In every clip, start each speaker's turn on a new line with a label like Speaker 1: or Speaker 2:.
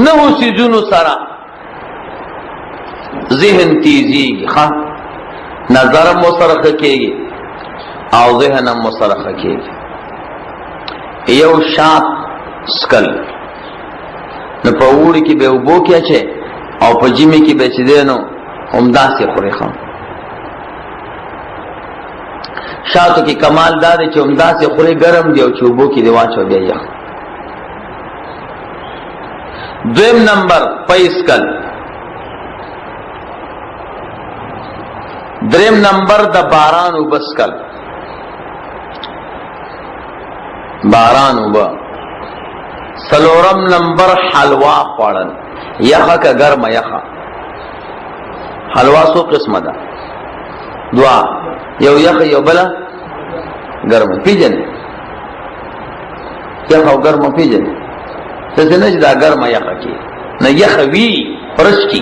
Speaker 1: نو سیزونو سرا ذہن تیزیگی، نظرم مسرخ کیگی او ذہنم مسرخ کیگی. یو شات سکل نو پا اوڑی کی بے اوبو کیا چھے او پا جیمی کی بے چدینو امدا سے خوری خام. شاتو کی کمال دادے چھے امدا سے خوری گرم دیو چھے اوبو کی دیواچو بیا یخ. دویم نمبر پیسکل. دریم نمبر دا باران اوبسکل، باران اوبا. سلورم نمبر حلوا خوڑن، یخا کا گرم یخا. حلوا سو قسم دا دعا، یو یخ یو بلا گرم پیجن، یخ او گرم پیجن. تیسے نجد دا گرم یخا کی نا یخ وی پرش کی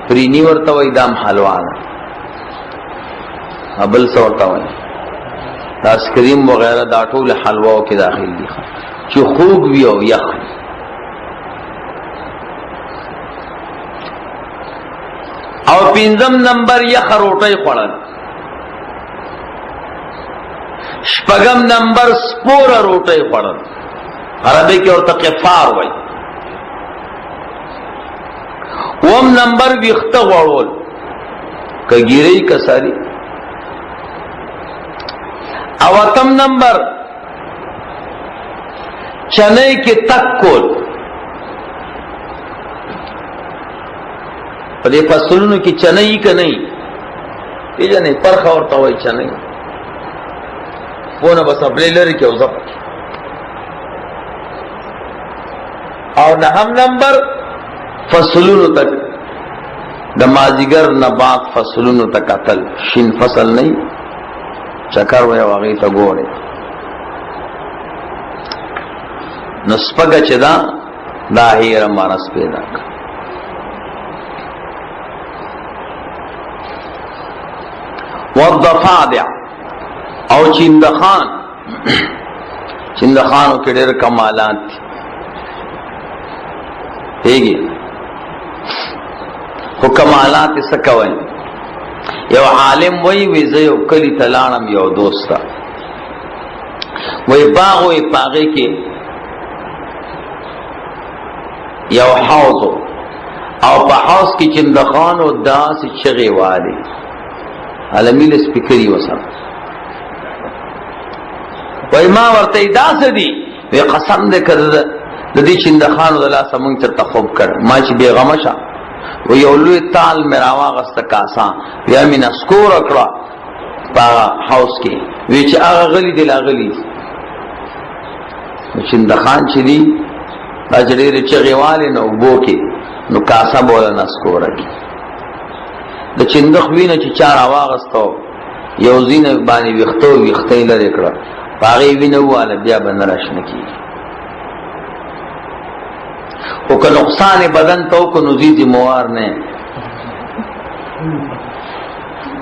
Speaker 1: پرینی ورطوئی دام حلوانا ابل سورطوئی تاسکریم وغیرہ دا طول حلواو کی داخل دی چو خوب ویو یخ. او پینزم نمبر یخ روٹای خوڑن. شپگم نمبر سپور روٹای خوڑن، عربی کی اور تقفار وی. وم نمبر ویخت غوڑول کگیرئی کساری. اواتم نمبر چنئی کی تک کول. پدے فصلونو کی چنئی کا نہیں یہ جانے پرخ اور توئی چنئی وہ نہ بس اپنے لری کے اوزب. اور نہم نمبر فصلونو تک دمازیگر نبات فصلونو تک اتل شین فصل نہیں چکر ویا واغی تا گوڑے نسپگا چدا داہیر مارس پیدا کر. والضفادع او چندخان، چندخانو کے دیر کمالات تھی تیگی خو کمالات سکوئی. یو عالم وی زیو کلی تلانم یو دوستا وی باغ وی پاغی کی یو حوضو او پا حوض کی چندخانو دا سی چغی والی علمیل سپیکری وسم وی ما ورطی دا سدی وی قسم دے کرد دی چندخانو دلا سمونگ تر تخوب کر ما چی بے غمشا و یولوی تال میراوا غست کاسا وی امین اسکور اکڑا پا حوض کی وی چی آغا غلی دل آغلی چندخان چی دی اجریر چغی والی نو بو کی نو کاسا بولا نسکور کی دا چندخ وینا چی چار آوا غستو یوزین بانی ویختو ویختی لرکڑا پاغی وینو والا بیا بندرش نکی. او که نقصان بدن تو کو نزیدی موار نے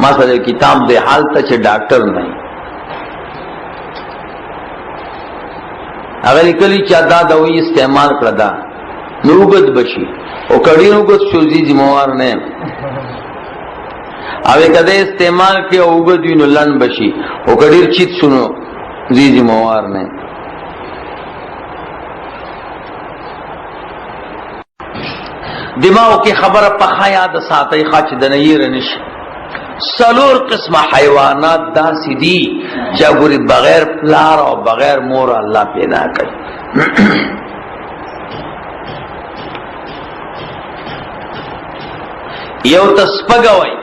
Speaker 1: مثلا کتاب دے حالتا چھ ڈاکٹر نہیں اگر کلی چا دا دوئی استعمال کردا نوگت بشی او کڑی نوگت شو زیدی موار نے اوے کدے استعمال کے اوگت وینو لن بشی او کڑیر چیت سنو زیدی موار نے. دماغ کی خبر پخا یاد ساتھی خاچ دنیر نش. سلور قسم حیوانات دا سیدی جاگوری بغیر پلار اور بغیر مور اللہ پیدا کر. یو تسپگوئی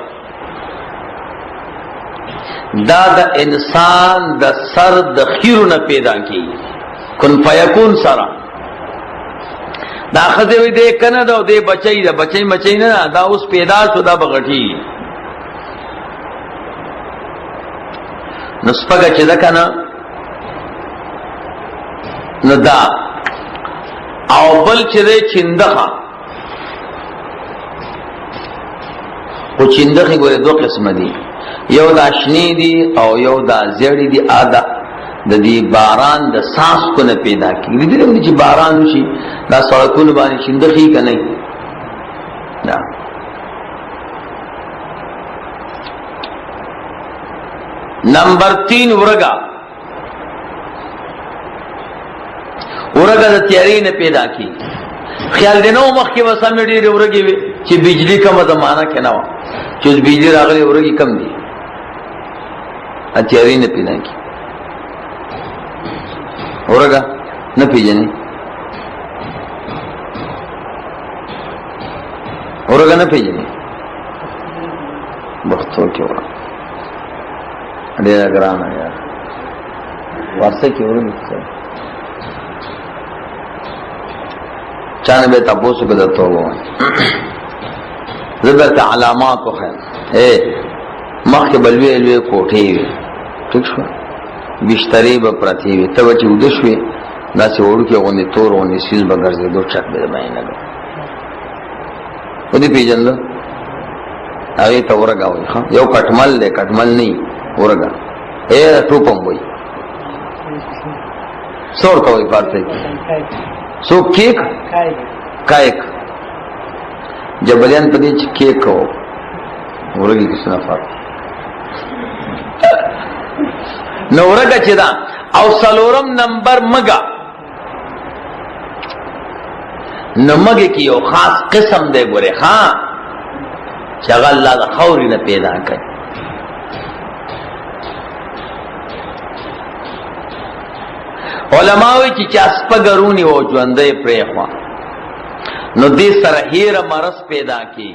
Speaker 1: دا دا انسان دا سر دا خیرو نا پیدا کی کن فیکون سرا دا خزه وی دے کنه دا دے بچی دا بچی مچی نه دا اوس پیدا شو دا بغټی نسپگا چه دا کنه ندا او بل چه دے چندخا خو چندخی گوری دو قسم دی یو دا شنی دی او یو دا زیڑی دی د دې باران د ساس کو نه پیدا کیږي دې چې باران وشي دا سړکونه باندې شندخي کنه دا نمبر 3 ورګه د تیاری نه پیدا کی خیال دې نو مخ کې وسم ډېر ورګي وي چې بجلی کم زمانہ کې نه و چې بجلی راغلي ورګي کم دي ا تیاری نه پیدا کی ورګه نه پیژنې ورګه نه پیژنې بختو کې ورګه ډېر ګران یار ورسه کې ورګه چانے بے تپوسو کے درتو گو زبرت علاماتو خیر مخ کے بلوی علوی کوٹھی وی ٹھیک شو بشتری با پرتی وی تب چی ادشوی ناسی اوڑو کی غنی تور غنی سیز بگرزی دو چک بے دمائی نگو خودی پی جن لو آگئی تا ورگا ہوئی خواہ یو کٹمل لے کٹمل نہیں ورگا ٹوپم ہوئی سورتا ہوئی پارتے سو کیک کائک جبلیان پدی چی کیک ہو ورگی کس نفر نو ورگا چی دا او سلورم نمبر مگا نو مگی کی یو خاص قسم دے گورے خان چاگا اللہ دا خوری نا پیدا کر علماوی چی چاسپگرونی و جوندے پریخوا نو دی سر ہیر مرس پیدا کی